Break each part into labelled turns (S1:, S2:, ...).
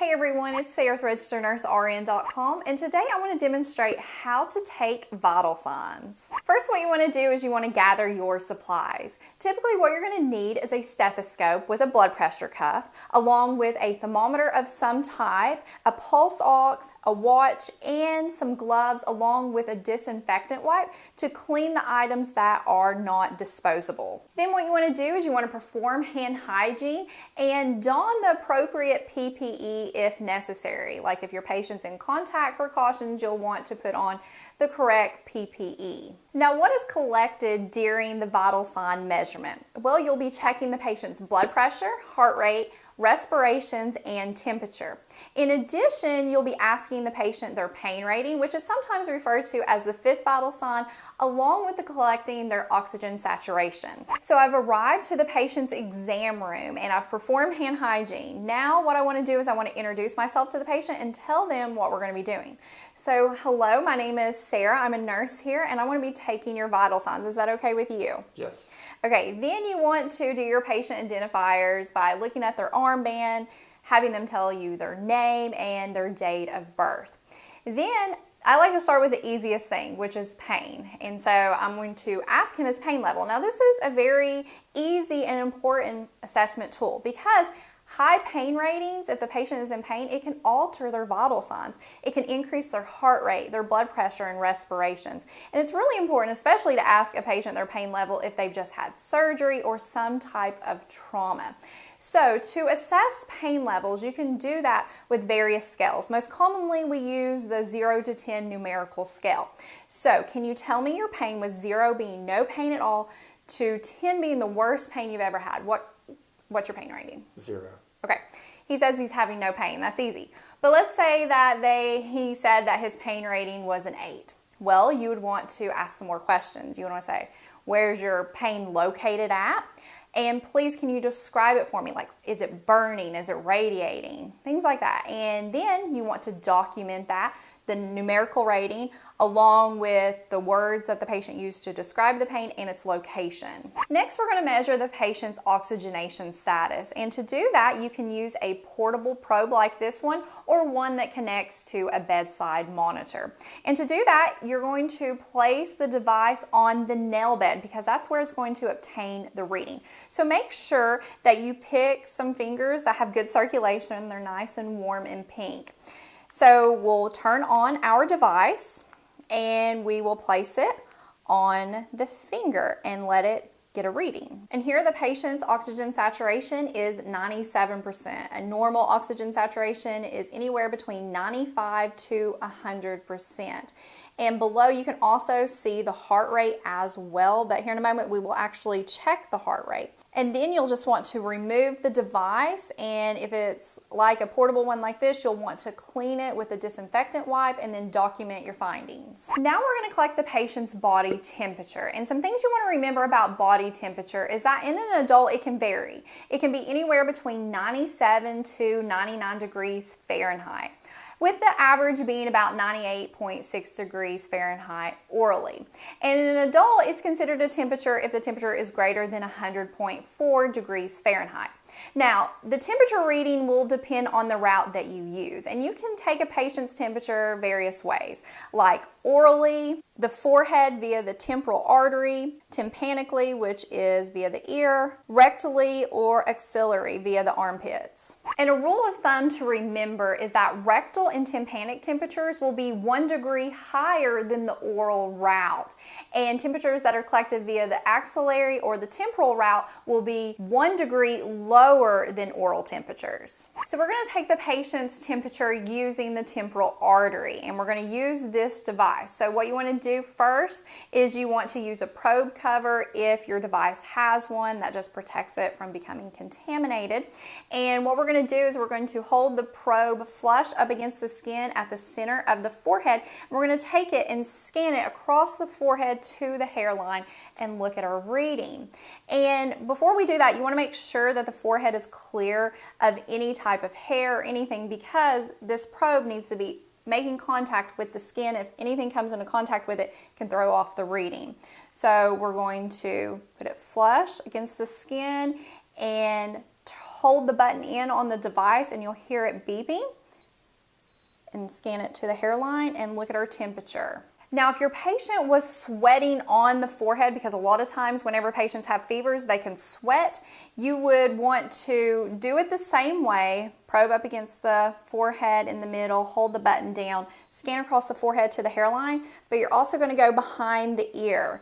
S1: Hey everyone, it's Sarah with RegisteredNurseRN.com, and today I want to demonstrate how to take vital signs. First, what you want to do is you want to gather your supplies. Typically what you're going to need is a stethoscope with a blood pressure cuff, along with a thermometer of some type, a pulse ox, a watch, and some gloves, along with a disinfectant wipe to clean the items that are not disposable. Then what you want to do is you want to perform hand hygiene and don the appropriate PPE if necessary. Like if your patient's in contact precautions, you'll want to put on the correct PPE. Now, what is collected during the vital sign measurement? Well, you'll be checking the patient's blood pressure, heart rate, respirations, and temperature. In addition, you'll be asking the patient their pain rating, which is sometimes referred to as the fifth vital sign, along with collecting their oxygen saturation. So I've arrived to the patient's exam room and I've performed hand hygiene. Now what I want to do is I want to introduce myself to the patient and tell them what we're going to be doing. So hello, my name is Sarah. I'm a nurse here and I want to be taking your vital signs. Is that okay with you?
S2: Yes.
S1: Okay, then you want to do your patient identifiers by looking at their armband, having them tell you their name and their date of birth. Then I like to start with the easiest thing, which is pain. And so I'm going to ask him his pain level. Now this is a very easy and important assessment tool because high pain ratings, if the patient is in pain, it can alter their vital signs. It can increase their heart rate, their blood pressure, and respirations. And it's really important, especially to ask a patient their pain level if they've just had surgery or some type of trauma. So to assess pain levels, you can do that with various scales. Most commonly, we use the 0 to 10 numerical scale. So can you tell me your pain, with 0 being no pain at all to 10 being the worst pain you've ever had? What's your pain rating?
S2: 0.
S1: Okay, he says he's having no pain. That's easy. But let's say that he said that his pain rating was an 8. Well, you would want to ask some more questions. You would want to say, where's your pain located at? And please, can you describe it for me? Like, is it burning? Is it radiating? Things like that. And then you want to document that, the numerical rating, along with the words that the patient used to describe the pain and its location. Next, we're going to measure the patient's oxygenation status. And to do that, you can use a portable probe like this one or one that connects to a bedside monitor. And to do that, you're going to place the device on the nail bed because that's where it's going to obtain the reading. So make sure that you pick some fingers that have good circulation. They're nice and warm and pink. So we'll turn on our device and we will place it on the finger and let it get a reading. And here the patient's oxygen saturation is 97%. A normal oxygen saturation is anywhere between 95 to 100%. And below you can also see the heart rate as well, but here in a moment we will actually check the heart rate. And then you'll just want to remove the device, and if it's like a portable one like this, you'll want to clean it with a disinfectant wipe and then document your findings. Now we're going to collect the patient's body temperature. And some things you want to remember about body temperature is that in an adult it can vary. It can be anywhere between 97 to 99 degrees Fahrenheit, with the average being about 98.6 degrees Fahrenheit orally. And in an adult, it's considered a temperature if the temperature is greater than 100.4 degrees Fahrenheit. Now, the temperature reading will depend on the route that you use, and you can take a patient's temperature various ways, like orally, the forehead via the temporal artery, tympanically, which is via the ear, rectally, or axillary via the armpits. And a rule of thumb to remember is that rectal and tympanic temperatures will be 1 degree higher than the oral route, and temperatures that are collected via the axillary or the temporal route will be 1 degree lower than oral temperatures. So we're going to take the patient's temperature using the temporal artery, and we're going to use this device. So what you want to do first is you want to use a probe cover if your device has one. That just protects it from becoming contaminated. And what we're going to do is we're going to hold the probe flush up against the skin at the center of the forehead. We're going to take it and scan it across the forehead to the hairline and look at our reading. And before we do that, you want to make sure that the forehead is clear of any type of hair or anything, because this probe needs to be making contact with the skin. If anything comes into contact with it, it can throw off the reading. So we're going to put it flush against the skin and hold the button in on the device and you'll hear it beeping, and scan it to the hairline and look at our temperature. Now, if your patient was sweating on the forehead, because a lot of times whenever patients have fevers, they can sweat, you would want to do it the same way. Probe up against the forehead in the middle, hold the button down, scan across the forehead to the hairline, but you're also going to go behind the ear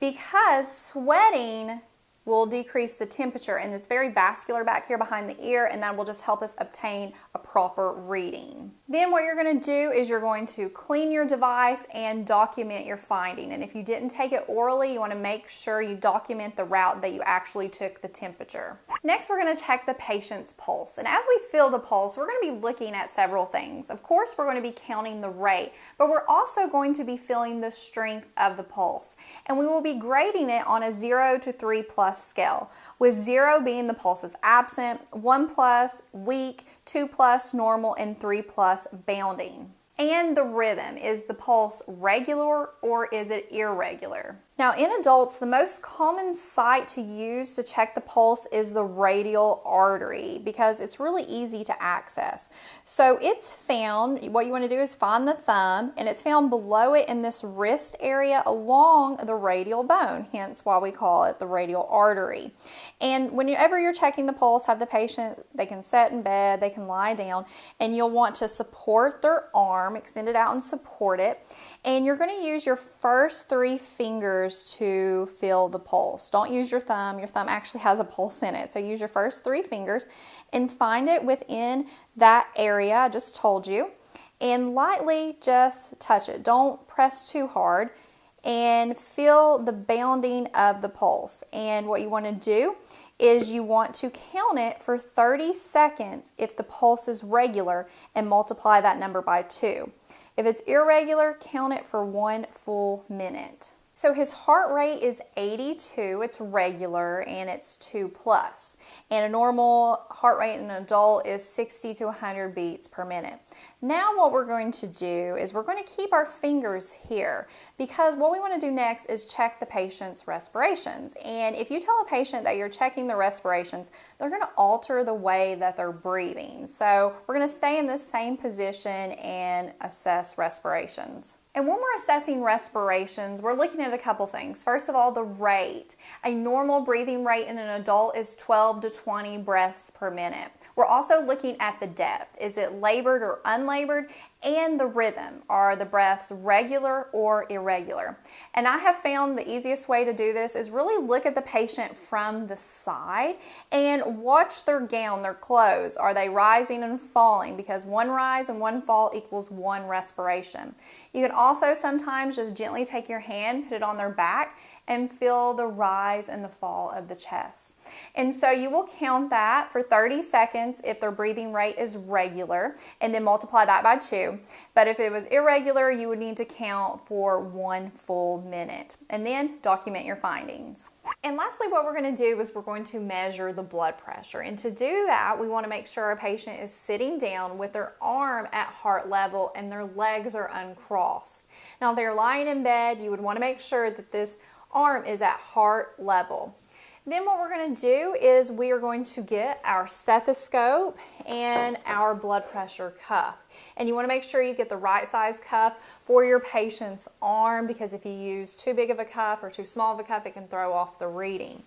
S1: because sweating will decrease the temperature, and it's very vascular back here behind the ear, and that will just help us obtain a proper reading. Then what you're going to do is you're going to clean your device and document your finding. And if you didn't take it orally, you want to make sure you document the route that you actually took the temperature. Next, we're going to check the patient's pulse. And as we feel the pulse, we're going to be looking at several things. Of course, we're going to be counting the rate, but we're also going to be feeling the strength of the pulse. And we will be grading it on a 0 to 3 plus scale, with 0 being the pulse is absent, 1 plus weak, 2 plus normal, and 3 plus bounding. And the rhythm, is the pulse regular or is it irregular? Now, in adults, the most common site to use to check the pulse is the radial artery because it's really easy to access. So it's found, what you want to do is find the thumb, and it's found below it in this wrist area along the radial bone, hence why we call it the radial artery. And whenever you're checking the pulse, have the patient, they can sit in bed, they can lie down, and you'll want to support their arm, extend it out and support it. And you're going to use your first 3 fingers to feel the pulse. Don't use your thumb. Your thumb actually has a pulse in it. So use your first 3 fingers and find it within that area I just told you. And lightly just touch it. Don't press too hard. And feel the bounding of the pulse. And what you want to do is you want to count it for 30 seconds if the pulse is regular and multiply that number by 2. If it's irregular, count it for 1 full minute. So his heart rate is 82, it's regular, and it's 2 plus. And a normal heart rate in an adult is 60 to 100 beats per minute. Now what we're going to do is we're going to keep our fingers here because what we want to do next is check the patient's respirations. And if you tell a patient that you're checking the respirations, they're going to alter the way that they're breathing. So we're going to stay in this same position and assess respirations. And when we're assessing respirations, we're looking at a couple things. First of all, the rate. A normal breathing rate in an adult is 12 to 20 breaths per minute. We're also looking at the depth. Is it labored or unlabored? And the rhythm. Are the breaths regular or irregular? And I have found the easiest way to do this is really look at the patient from the side and watch their gown, their clothes. Are they rising and falling? Because 1 rise and 1 fall equals 1 respiration. You can also sometimes just gently take your hand, put it on their back, and feel the rise and the fall of the chest. And so you will count that for 30 seconds if their breathing rate is regular, and then multiply that by 2. But if it was irregular, you would need to count for 1 full minute, and then document your findings. And lastly, what we're going to do is we're going to measure the blood pressure. And to do that, we want to make sure a patient is sitting down with their arm at heart level and their legs are uncrossed. Now, if they're lying in bed, you would want to make sure that this arm is at heart level. Then what we're going to do is we are going to get our stethoscope and our blood pressure cuff. And you want to make sure you get the right size cuff for your patient's arm, because if you use too big of a cuff or too small of a cuff, it can throw off the reading.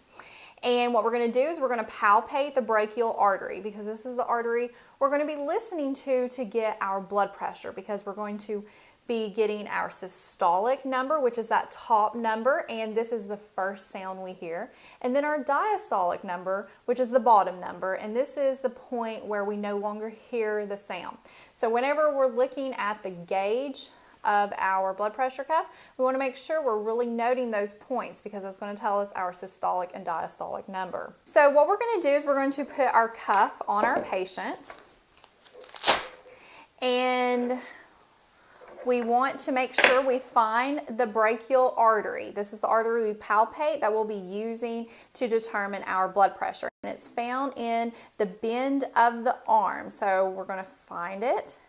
S1: And what we're going to do is we're going to palpate the brachial artery, because this is the artery we're going to be listening to get our blood pressure, because we're going to be getting our systolic number, which is that top number, and this is the first sound we hear, and then our diastolic number, which is the bottom number, and this is the point where we no longer hear the sound. So whenever we're looking at the gauge of our blood pressure cuff, we want to make sure we're really noting those points, because that's going to tell us our systolic and diastolic number. So what we're going to do is we're going to put our cuff on our patient, and we want to make sure we find the brachial artery. This is the artery we palpate that we'll be using to determine our blood pressure. And it's found in the bend of the arm. So we're going to find it,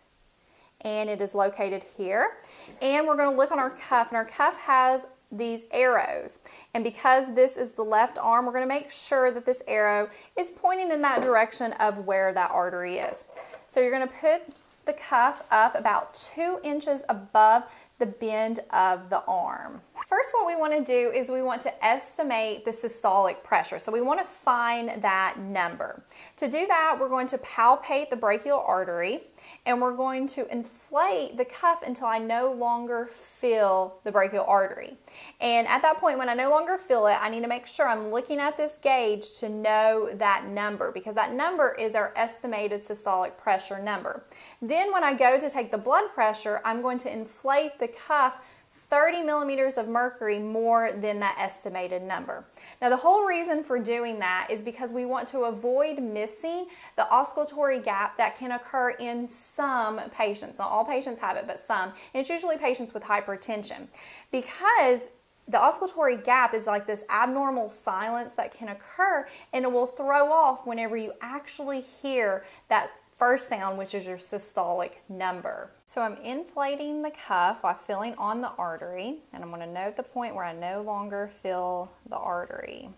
S1: and it is located here. And we're going to look on our cuff, and our cuff has these arrows. And because this is the left arm, we're going to make sure that this arrow is pointing in that direction of where that artery is. So you're going to put the cuff up about 2 inches above the bend of the arm. First, what we want to do is we want to estimate the systolic pressure. So we want to find that number. To do that, we're going to palpate the brachial artery and we're going to inflate the cuff until I no longer feel the brachial artery. And at that point, when I no longer feel it, I need to make sure I'm looking at this gauge to know that number, because that number is our estimated systolic pressure number. Then when I go to take the blood pressure, I'm going to inflate the cuff 30 millimeters of mercury more than that estimated number. Now, the whole reason for doing that is because we want to avoid missing the oscillatory gap that can occur in some patients. Not all patients have it, but some. And it's usually patients with hypertension, because the oscillatory gap is like this abnormal silence that can occur, and it will throw off whenever you actually hear that first sound, which is your systolic number. So I'm inflating the cuff while feeling on the artery, and I'm going to note the point where I no longer feel the artery,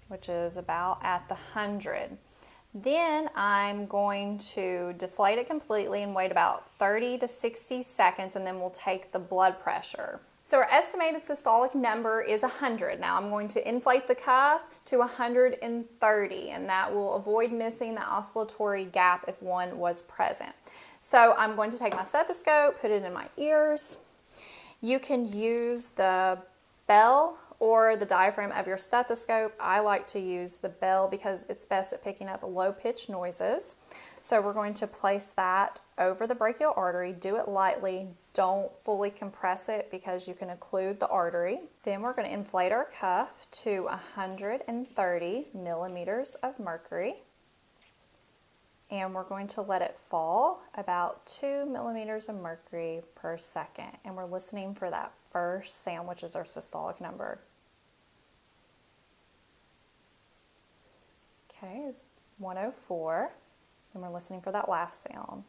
S1: which is about at the 100. Then I'm going to deflate it completely and wait about 30 to 60 seconds, and then we'll take the blood pressure. So our estimated systolic number is 100. Now I'm going to inflate the cuff to 130, and that will avoid missing the oscillatory gap if one was present. So I'm going to take my stethoscope, put it in my ears. You can use the bell or the diaphragm of your stethoscope. I like to use the bell because it's best at picking up low-pitched noises. So we're going to place that over the brachial artery. Do it lightly. Don't fully compress it because you can occlude the artery. Then we're going to inflate our cuff to 130 millimeters of mercury. And we're going to let it fall about 2 millimeters of mercury per second. And we're listening for that first sound, which is our systolic number. Okay, it's 104. And we're listening for that last sound.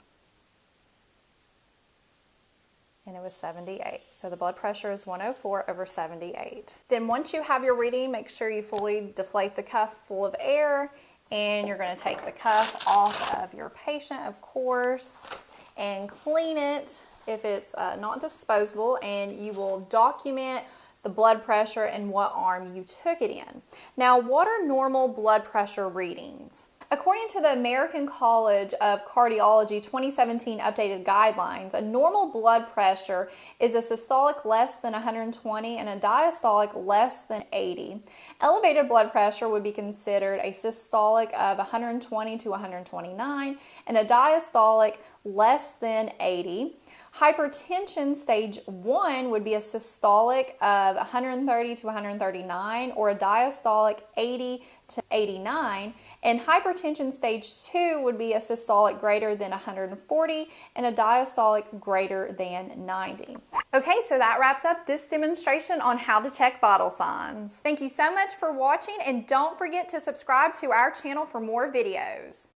S1: And it was 78. So the blood pressure is 104 over 78. Then once you have your reading, make sure you fully deflate the cuff full of air, and you're going to take the cuff off of your patient, of course, and clean it if it's not disposable, and you will document the blood pressure and what arm you took it in. Now, what are normal blood pressure readings? According to the American College of Cardiology 2017 updated guidelines, a normal blood pressure is a systolic less than 120 and a diastolic less than 80. Elevated blood pressure would be considered a systolic of 120 to 129 and a diastolic less than 80. Hypertension stage 1 would be a systolic of 130 to 139 or a diastolic 80 to 89, and hypertension stage 2 would be a systolic greater than 140 and a diastolic greater than 90. Okay, so that wraps up this demonstration on how to check vital signs. Thank you so much for watching, and don't forget to subscribe to our channel for more videos.